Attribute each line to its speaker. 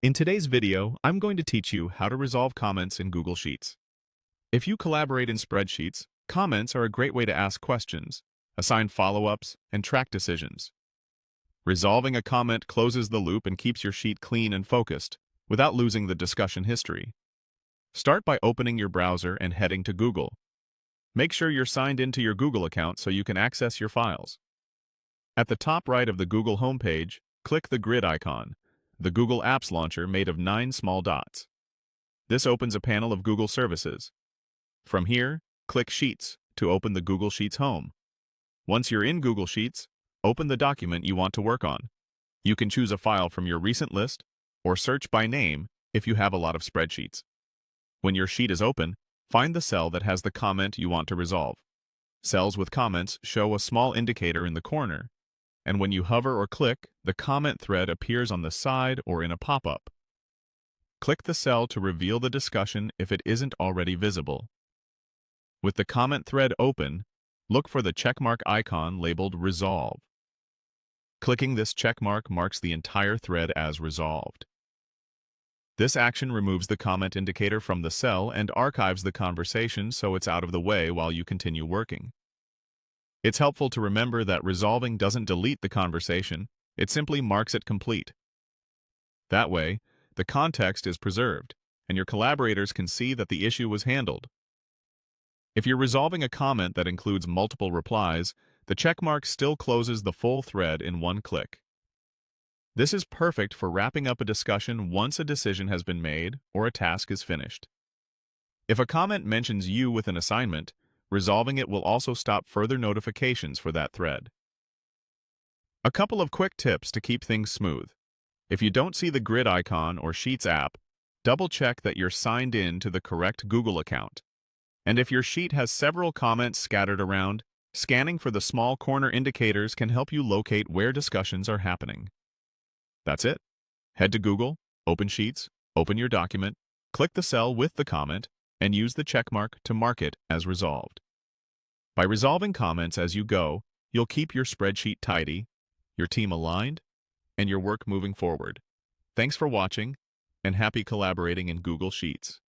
Speaker 1: In today's video, I'm going to teach you how to resolve comments in Google Sheets. If you collaborate in spreadsheets, comments are a great way to ask questions, assign follow-ups, and track decisions. Resolving a comment closes the loop and keeps your sheet clean and focused, without losing the discussion history. Start by opening your browser and heading to Google. Make sure you're signed into your Google account so you can access your files. At the top right of the Google homepage, click the grid icon, the Google Apps launcher made of 9 small dots. This opens a panel of Google services. From here, click Sheets to open the Google Sheets home. Once you're in Google Sheets, open the document you want to work on. You can choose a file from your recent list or search by name if you have a lot of spreadsheets. When your sheet is open, find the cell that has the comment you want to resolve. Cells with comments show a small indicator in the corner, and when you hover or click, the comment thread appears on the side or in a pop-up. Click the cell to reveal the discussion if it isn't already visible. With the comment thread open, look for the checkmark icon labeled Resolve. Clicking this checkmark marks the entire thread as resolved. This action removes the comment indicator from the cell and archives the conversation so it's out of the way while you continue working. It's helpful to remember that resolving doesn't delete the conversation, it simply marks it complete. That way, the context is preserved, and your collaborators can see that the issue was handled. If you're resolving a comment that includes multiple replies, the checkmark still closes the full thread in one click. This is perfect for wrapping up a discussion once a decision has been made or a task is finished. If a comment mentions you with an assignment, resolving it will also stop further notifications for that thread. A couple of quick tips to keep things smooth. If you don't see the grid icon or Sheets app, double-check that you're signed in to the correct Google account. And if your sheet has several comments scattered around, scanning for the small corner indicators can help you locate where discussions are happening. That's it. Head to Google, open Sheets, open your document, click the cell with the comment, and use the checkmark to mark it as resolved. By resolving comments as you go, you'll keep your spreadsheet tidy, your team aligned, and your work moving forward. Thanks for watching, and happy collaborating in Google Sheets.